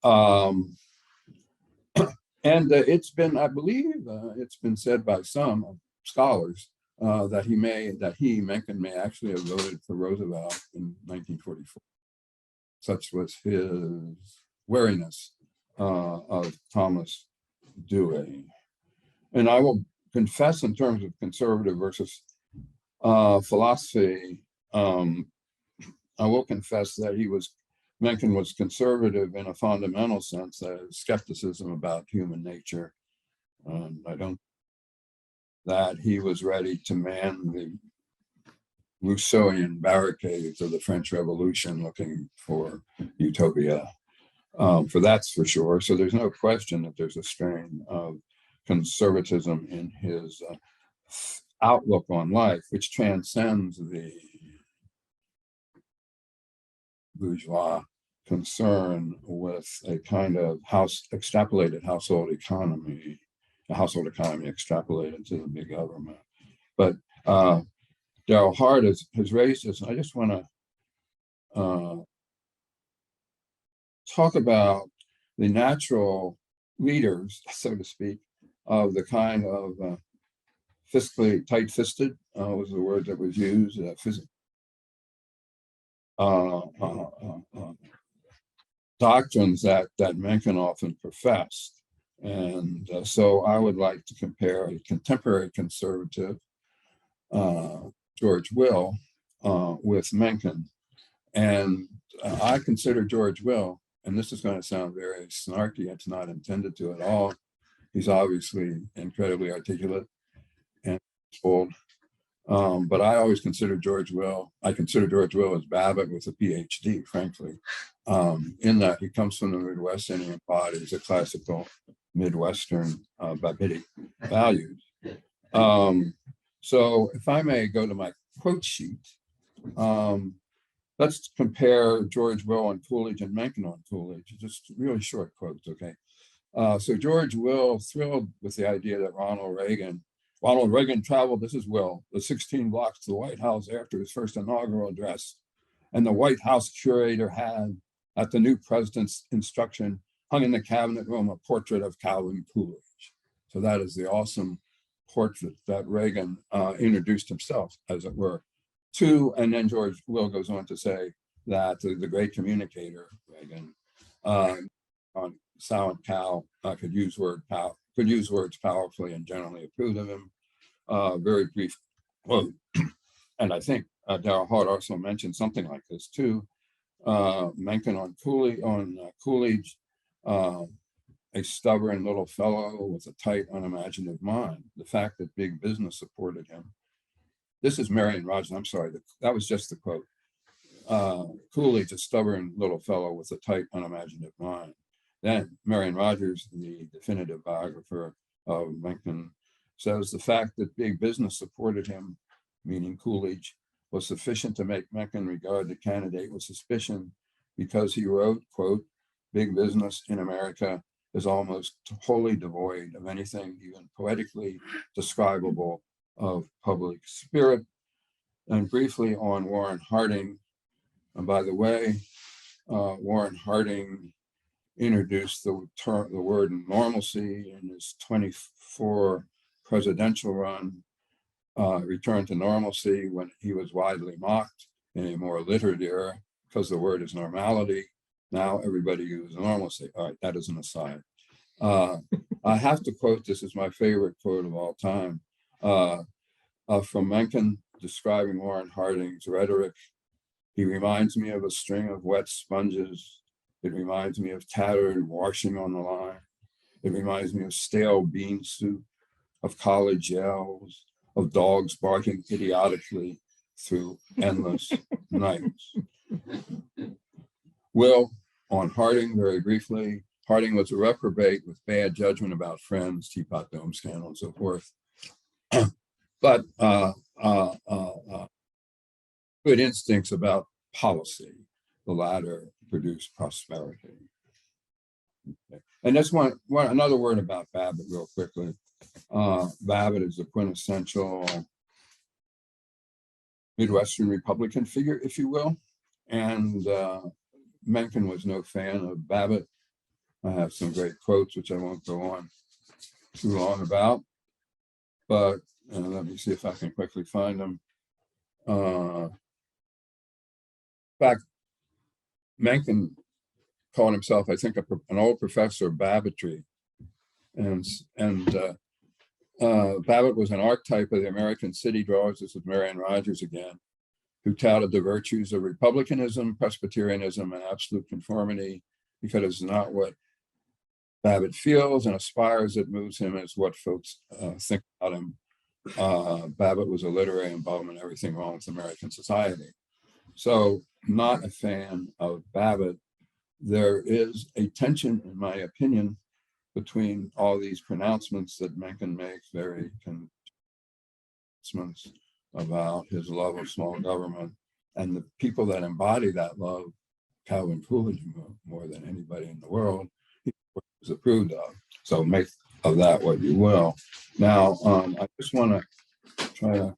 Um, and it's been, I believe, it's been said by some scholars that Mencken may actually have voted for Roosevelt in 1944. Such was his wariness of Thomas Dewey. And I will confess, in terms of conservative versus philosophy, I will confess that Mencken was conservative in a fundamental sense, skepticism about human nature. I don't, that he was ready to man the Rousseauian barricades of the French Revolution looking for utopia. For that's for sure. So there's no question that there's a strain of conservatism in his outlook on life, which transcends the bourgeois concern with a kind of extrapolated household economy, a household economy extrapolated to the big government. But Daryl Hart has raised this, and I just want to talk about the natural leaders, so to speak, of the kind of fiscally tight-fisted was the word that was used, doctrines that Mencken often professed. And so I would like to compare a contemporary conservative, George Will, with Mencken. And I consider George Will, and this is going to sound very snarky, it's not intended to at all. He's obviously incredibly articulate and bold. But I always consider George Will as Babbitt with a PhD, frankly, in that he comes from the Midwest and he embodies a classical Midwestern Babbitt values. So if I may go to my quote sheet, let's compare George Will on Coolidge and Mencken on Coolidge, just really short quotes, okay? So George Will, thrilled with the idea that Ronald Reagan traveled, this is Will, the 16 blocks to the White House after his first inaugural address. And the White House curator had, at the new president's instruction, hung in the cabinet room a portrait of Calvin Coolidge. So that is the awesome portrait that Reagan introduced himself, as it were, to. And then George Will goes on to say that the great communicator, Reagan, on Silent Cal, could use words powerfully and generally approved of him. Very brief quote. And I think Daryl Hart also mentioned something like this too. Mencken on Coolidge, a stubborn little fellow with a tight, unimaginative mind. The fact that big business supported him. This is Marion Rogers. I'm sorry, that was just the quote. Coolidge, a stubborn little fellow with a tight, unimaginative mind. Then Marion Rogers, the definitive biographer of Mencken, says the fact that big business supported him, meaning Coolidge, was sufficient to make Mencken regard the candidate with suspicion because he wrote, quote, big business in America is almost wholly devoid of anything even poetically describable of public spirit. And briefly on Warren Harding, and by the way, Warren Harding introduced the word normalcy in his 24 presidential run, returned to normalcy when he was widely mocked in a more literate era because the word is normality. Now everybody uses normalcy. All right, that is an aside. I have to quote, this is my favorite quote of all time, from Mencken describing Warren Harding's rhetoric. He reminds me of a string of wet sponges. It reminds me of tattered washing on the line. It reminds me of stale bean soup, of college yells, of dogs barking idiotically through endless nights. Will, on Harding, very briefly, Harding was a reprobate with bad judgment about friends, Teapot Dome scandal, and so forth. But good instincts about policy. The latter produced prosperity. Okay. And that's another word about Babbitt real quickly. Babbitt is a quintessential Midwestern Republican figure, if you will. And Mencken was no fan of Babbitt. I have some great quotes, which I won't go on too long about, but let me see if I can quickly find them. In fact, Mencken called himself, I think, an old professor of Babbittry, and Babbitt was an archetype of the American city dwellers. This is Marion Rogers again, who touted the virtues of republicanism, Presbyterianism, and absolute conformity, because it's not what Babbitt feels and aspires that moves him, as what folks think about him. Babbitt was a literary involvement, everything wrong with American society. So, not a fan of Babbitt. There is a tension, in my opinion, between all these pronouncements that Mencken makes, very pronouncements about his love of small government, and the people that embody that love, Calvin Coolidge, more than anybody in the world, he was approved of. So make of that what you will. Now, I just want to try to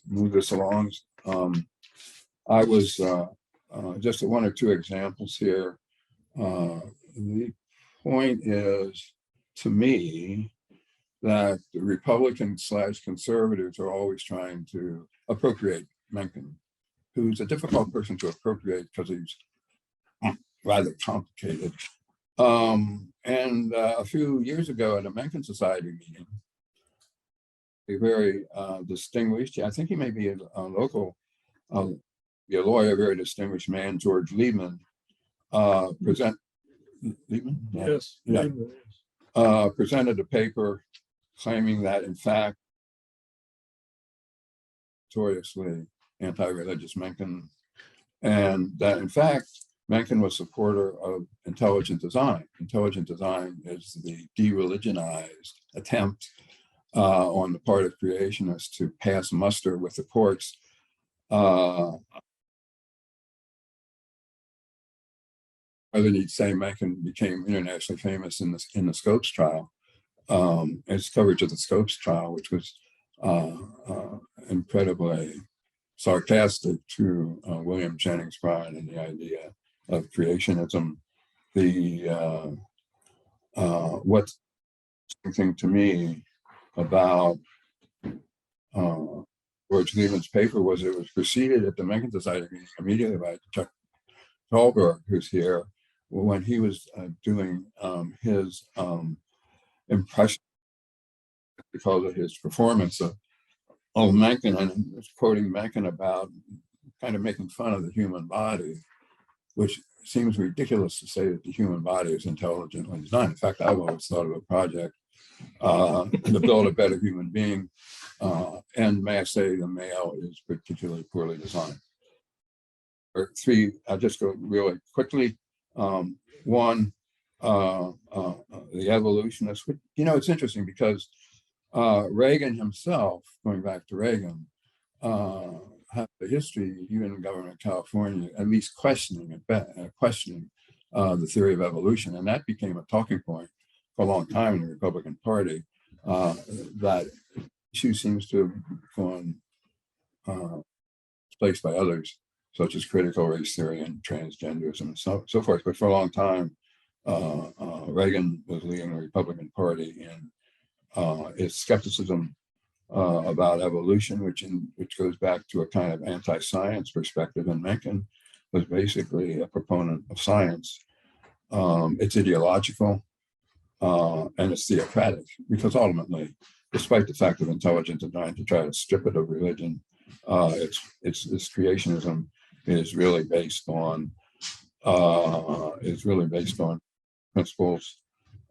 move this along. I was just one or two examples here. The point is, to me, that the Republicans/conservatives are always trying to appropriate Mencken, who's a difficult person to appropriate because he's rather complicated. And a few years ago at a Mencken Society meeting, a very distinguished, I think he may be a local, be a lawyer, a very distinguished man, George Liebman, Liebman? Yeah. Yes. Yeah. Presented a paper claiming that, in fact, notoriously anti-religious Mencken, and that, in fact, Mencken was a supporter of intelligent design. Intelligent design is the de-religionized attempt on the part of creationists to pass muster with the courts. Other than you'd say, Mencken became internationally famous in the Scopes trial. His coverage of the Scopes trial, which was incredibly sarcastic to William Jennings Bryan and the idea of creationism. What's interesting to me about George Liebman's paper was it was preceded at the Mencken Society meeting immediately by Chuck Tolberg, who's here, when he was doing his impression, because of his performance of Mencken, and he was quoting Mencken about kind of making fun of the human body, which seems ridiculous to say that the human body is intelligently designed. In fact, I've always thought of a project to build a better human being, and may I say the male is particularly poorly designed. Or three, I'll just go really quickly. One, the evolutionists. It's interesting because Reagan himself, going back to Reagan, had a history, even in government of California, at least questioning the theory of evolution, and that became a talking point for a long time in the Republican Party. That issue seems to have gone displaced by others, such as critical race theory and transgenderism and so forth. But for a long time, Reagan was leading the Republican Party in its skepticism about evolution, which goes back to a kind of anti-science perspective. And Mencken was basically a proponent of science. It's ideological and it's theocratic, because ultimately, despite the fact of intelligent design to try to strip it of religion, its creationism is really based on principles.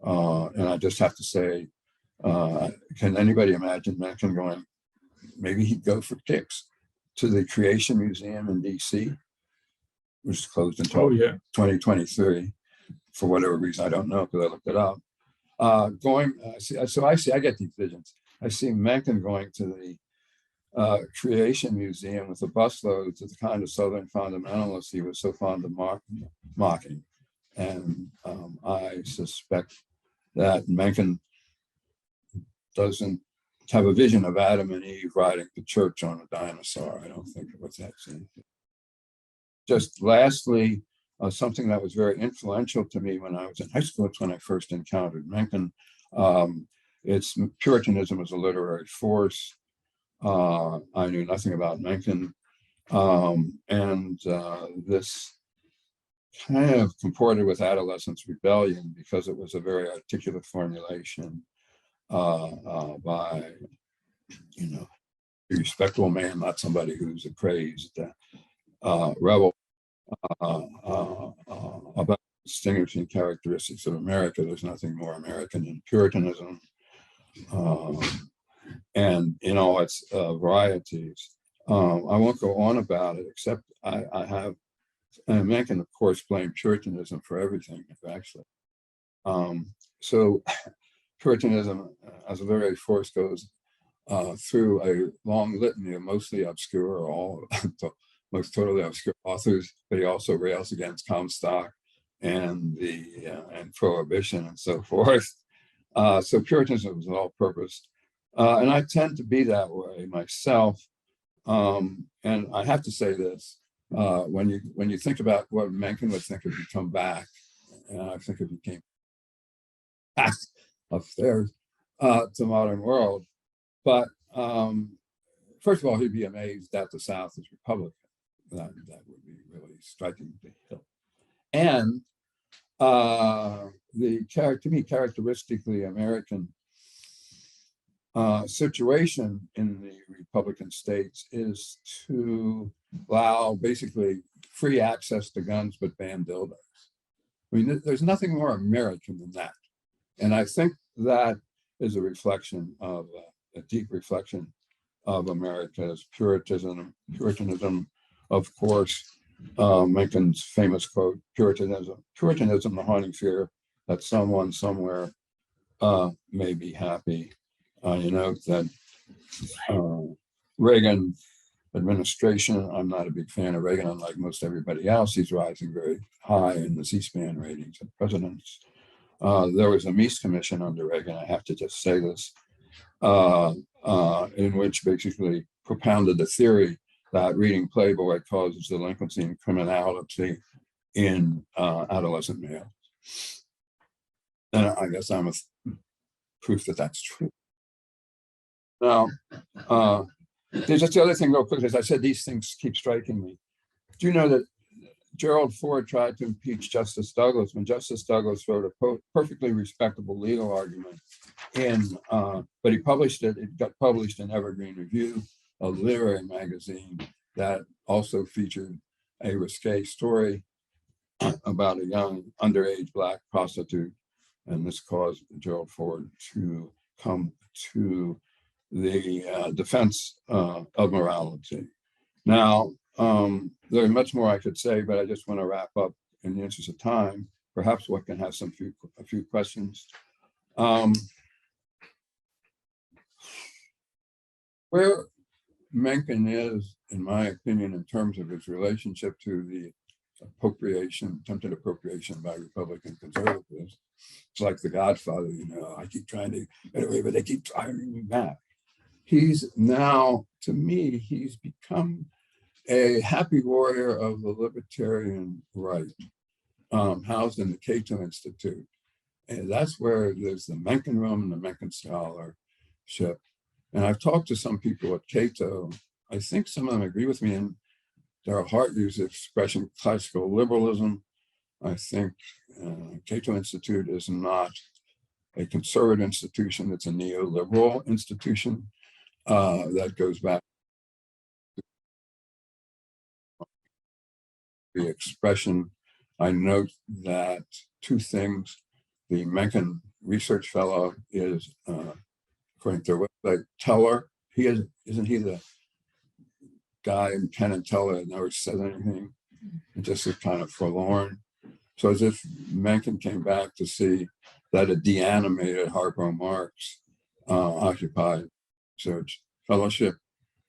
And I just have to say, can anybody imagine Mencken going, maybe he'd go for kicks, to the Creation Museum in DC, which is closed until 2023 for whatever reason, I don't know, because I looked it up. I get these visions. I see Mencken going to the Creation Museum with a busload of the kind of Southern fundamentalists he was so fond of mocking. And I suspect that Mencken doesn't have a vision of Adam and Eve riding to church on a dinosaur. I don't think what's that scene. Just lastly, something that was very influential to me when I was in high school. It's when I first encountered Mencken. It's Puritanism as a literary force. I knew nothing about Mencken. This kind of comported with adolescence rebellion because it was a very articulate formulation by, a respectable man, not somebody who's a crazed rebel, about distinguishing characteristics of America. There's nothing more American than Puritanism, and in all its varieties. I won't go on about it, except I have, and Mencken, of course, blamed Puritanism for everything, actually. So Puritanism, as a literary force, goes through a long litany of mostly obscure, or all most totally obscure authors, but he also rails against Comstock and and Prohibition and so forth. So Puritanism was all purpose, and I tend to be that way myself. And I have to say this: when you think about what Mencken would think if you come back, and I think if he came back upstairs to modern world, but first of all, he'd be amazed that the South is Republican. That would be really striking to him. And to me, characteristically American situation in the Republican states is to allow basically free access to guns, but ban dildos. I mean, there's nothing more American than that. And I think that is a reflection of a deep reflection of America's Puritanism, of course. Mencken's famous quote, Puritanism, the haunting fear that someone somewhere may be happy. That Reagan administration, I'm not a big fan of Reagan, unlike most everybody else. He's rising very high in the C-SPAN ratings of presidents. There was a Meese Commission under Reagan, I have to just say this, in which basically propounded the theory that reading Playboy causes delinquency and criminality in adolescent males. And I guess I'm a proof that that's true. Now, there's just the other thing real quick, as I said, these things keep striking me. Do you know that Gerald Ford tried to impeach Justice Douglas when Justice Douglas wrote a perfectly respectable legal argument but he published it. It got published in Evergreen Review, a literary magazine that also featured a risque story about a young underage Black prostitute. And this caused Gerald Ford to come to the defense of morality. Now, there's much more I could say, but I just want to wrap up in the interest of time. Perhaps what can have a few questions. Where Mencken is, in my opinion, in terms of his relationship to the attempted appropriation by Republican conservatives, it's like The Godfather, I keep trying to get away, but they keep firing me back. He's now, to me, he's become a happy warrior of the libertarian right, housed in the Cato Institute. And that's where there's the Mencken Room and the Mencken Scholarship. And I've talked to some people at Cato. I think some of them agree with me, and their heart uses the expression classical liberalism. I think Cato Institute is not a conservative institution, it's a neoliberal institution that goes back to the expression. I note that two things. The Mencken Research Fellow is, according to their website, Teller. Isn't he the guy in Penn and Teller that never says anything? It just is kind of forlorn. So as if Mencken came back to see that a deanimated Harpo Marx occupied research fellowship.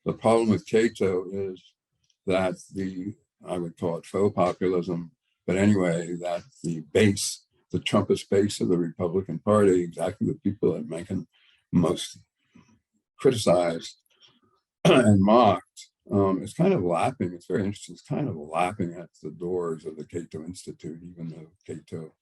The problem with Cato is that I would call it faux populism, but anyway, that the Trumpist base of the Republican Party, exactly the people that Mencken most criticized and mocked, It's kind of lapping. It's very interesting. It's kind of lapping at the doors of the Cato Institute, even though Cato